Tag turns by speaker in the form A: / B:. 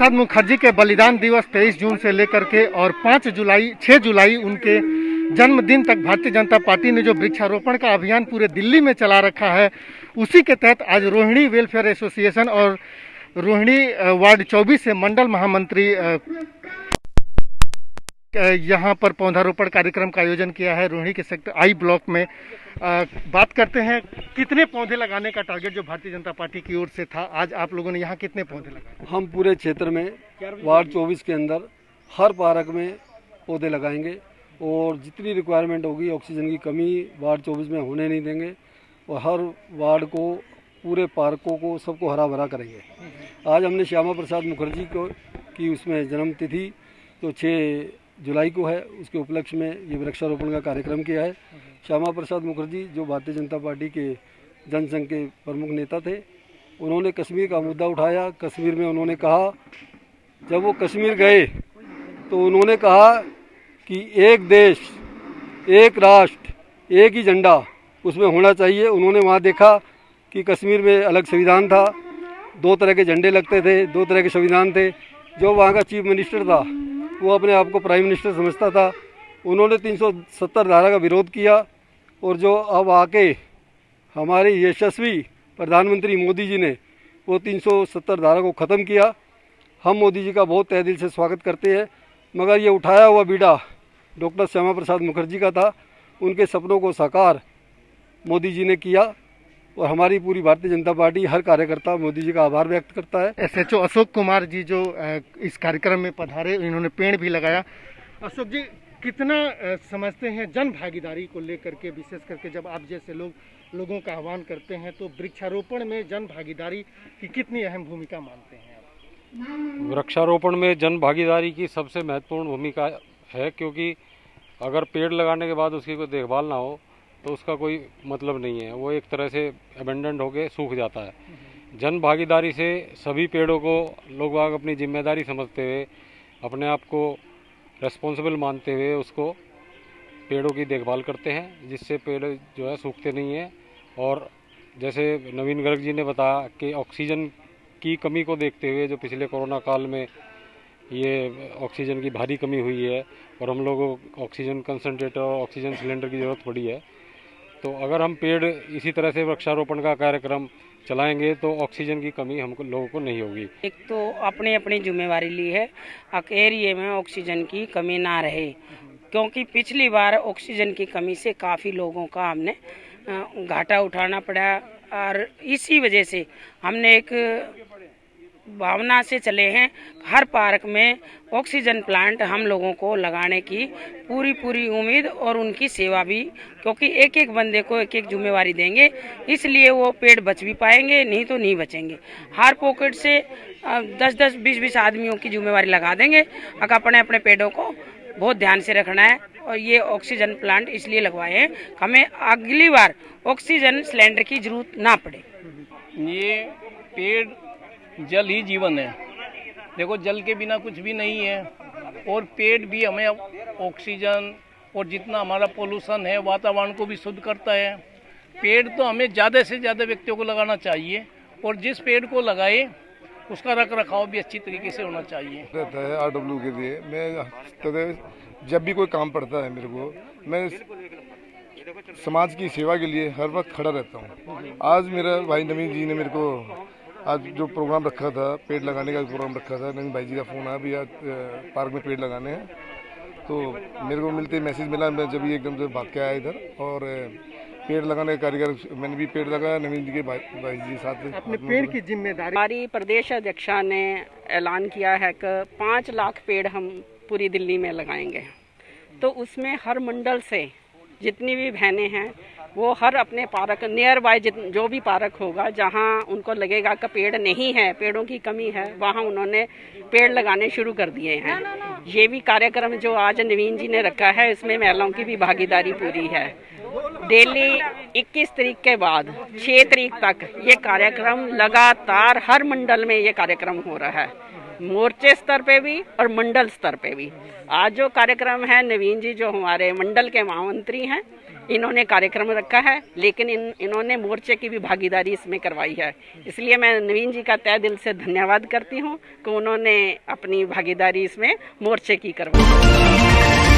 A: प्रसाद मुखर्जी के बलिदान दिवस 23 जून से लेकर के और 6 जुलाई उनके जन्मदिन तक भारतीय जनता पार्टी ने जो वृक्षारोपण का अभियान पूरे दिल्ली में चला रखा है, उसी के तहत आज रोहिणी वेलफेयर एसोसिएशन और रोहिणी वार्ड 24 से मंडल महामंत्री यहाँ पर पौधारोपण कार्यक्रम का आयोजन किया है रोहिणी के सेक्टर आई ब्लॉक में। बात करते हैं कितने पौधे लगाने का टारगेट जो भारतीय जनता पार्टी की ओर से था, आज आप लोगों ने यहाँ कितने पौधे लगाए?
B: हम पूरे क्षेत्र में वार्ड 24 के अंदर हर पार्क में पौधे लगाएंगे और जितनी रिक्वायरमेंट होगी, ऑक्सीजन की कमी वार्ड 24 में होने नहीं देंगे और हर वार्ड को, पूरे पार्कों को, सबको हरा भरा करेंगे। आज हमने श्यामा प्रसाद मुखर्जी को की उसमें जन्मतिथि तो 6 जुलाई को है, उसके उपलक्ष्य में ये वृक्षारोपण का कार्यक्रम किया है। श्यामा प्रसाद मुखर्जी जो भारतीय जनता पार्टी के जनसंघ के प्रमुख नेता थे, उन्होंने कश्मीर का मुद्दा उठाया। कश्मीर में उन्होंने कहा, जब वो कश्मीर गए तो उन्होंने कहा कि एक देश, एक राष्ट्र, एक ही झंडा उसमें होना चाहिए। उन्होंने वहाँ देखा कि कश्मीर में अलग संविधान था, 2 तरह के झंडे लगते थे, 2 तरह के संविधान थे। जो वहाँ का चीफ मिनिस्टर था वो अपने आप को प्राइम मिनिस्टर समझता था, उन्होंने 370 धारा का विरोध किया और जो अब आके हमारे यशस्वी प्रधानमंत्री मोदी जी ने वो 370 धारा को ख़त्म किया। हम मोदी जी का बहुत तहे दिल से स्वागत करते हैं, मगर ये उठाया हुआ बीड़ा डॉक्टर श्यामा प्रसाद मुखर्जी का था। उनके सपनों को साकार मोदी जी ने किया और हमारी पूरी भारतीय जनता पार्टी, हर कार्यकर्ता मोदी जी का आभार व्यक्त करता है।
A: एसएचओ अशोक कुमार जी जो इस कार्यक्रम में पधारे, इन्होंने पेड़ भी लगाया। अशोक जी, कितना समझते हैं जन भागीदारी को लेकर के, विशेष करके जब आप जैसे लोगों का आह्वान करते हैं तो वृक्षारोपण में जन भागीदारी की कितनी अहम भूमिका मानते हैं आप?
C: वृक्षारोपण में जन भागीदारी की सबसे महत्वपूर्ण भूमिका है, क्योंकि अगर पेड़ लगाने के बाद उसकी कोई देखभाल ना हो तो उसका कोई मतलब नहीं है, वो एक तरह से अबेंडेंट होके सूख जाता है। जन भागीदारी से सभी पेड़ों को लोग अपनी जिम्मेदारी समझते हुए, अपने आप को रेस्पॉन्सिबल मानते हुए उसको पेड़ों की देखभाल करते हैं, जिससे पेड़ जो है सूखते नहीं हैं। और जैसे नवीन गर्ग जी ने बताया कि ऑक्सीजन की कमी को देखते हुए जो पिछले कोरोना काल में ये ऑक्सीजन की भारी कमी हुई है और हम लोगों को ऑक्सीजन कंसनट्रेटर और ऑक्सीजन सिलेंडर की ज़रूरत पड़ी है, तो अगर हम पेड़ इसी तरह से वृक्षारोपण का कार्यक्रम चलाएंगे तो ऑक्सीजन की कमी हमको लोगों को नहीं होगी।
D: एक तो अपनी अपनी जिम्मेवारी ली है, एरिया में ऑक्सीजन की कमी ना रहे, क्योंकि पिछली बार ऑक्सीजन की कमी से काफ़ी लोगों का हमने घाटा उठाना पड़ा और इसी वजह से हमने एक भावना से चले हैं, हर पार्क में ऑक्सीजन प्लांट हम लोगों को लगाने की पूरी उम्मीद और उनकी सेवा भी, क्योंकि एक एक बंदे को एक एक जिम्मेवारी देंगे, इसलिए वो पेड़ बच भी पाएंगे, नहीं तो नहीं बचेंगे। हर पॉकेट से 10-10, 20-20 आदमियों की जिम्मेवारी लगा देंगे। अपने अपने पेड़ों को बहुत ध्यान से रखना है और ये ऑक्सीजन प्लांट इसलिए लगवाए हैं, हमें अगली बार ऑक्सीजन सिलेंडर की जरूरत ना पड़े।
E: ये पेड़ जल ही जीवन है, देखो जल के बिना कुछ भी नहीं है, और पेड़ भी हमें ऑक्सीजन और जितना हमारा पोल्यूशन है वातावरण को भी शुद्ध करता है। पेड़ तो हमें ज़्यादा से ज़्यादा व्यक्तियों को लगाना चाहिए और जिस पेड़ को लगाए उसका रख रखाव भी अच्छी तरीके से होना चाहिए।
F: रहता है RW के लिए, मैं जब भी कोई काम पड़ता है मेरे को, मैं समाज की सेवा के लिए हर वक्त खड़ा रहता हूँ। आज मेरा भाई नवीन जी ने मेरे को आज जो प्रोग्राम रखा था, पेड़ लगाने का प्रोग्राम रखा था, नवीन भाई जी का फ़ोन आया, भी आज पार्क में पेड़ लगाने हैं, तो मेरे को मिलते मैसेज मिला, मैं जब एकदम से भाग के आया इधर और पेड़ लगाने का कार्यक्रम मैंने भी पेड़ लगाया नवीन जी के भाई जी साथ।
A: अपने पेड़ की जिम्मेदारी,
D: हमारी प्रदेश अध्यक्षा ने ऐलान किया है कि 5 लाख पेड़ हम पूरी दिल्ली में लगाएंगे, तो उसमें हर मंडल से जितनी भी बहनें हैं वो हर अपने पार्क नियर बाय जो भी पार्क होगा जहां उनको लगेगा कि पेड़ नहीं है, पेड़ों की कमी है, वहां उन्होंने पेड़ लगाने शुरू कर दिए हैं। ये भी कार्यक्रम जो आज नवीन जी ने रखा है, इसमें महिलाओं की भी भागीदारी पूरी है। डेली 21 तारीख के बाद 6 तारीख तक ये कार्यक्रम लगातार हर मंडल में ये कार्यक्रम हो रहा है, मोर्चे स्तर पे भी और मंडल स्तर पे भी। आज जो कार्यक्रम है, नवीन जी जो हमारे मंडल के महामंत्री हैं, इन्होंने कार्यक्रम रखा है, लेकिन इन्होंने मोर्चे की भी भागीदारी इसमें करवाई है। इसलिए मैं नवीन जी का तहे दिल से धन्यवाद करती हूँ कि उन्होंने अपनी भागीदारी इसमें मोर्चे की करवाई।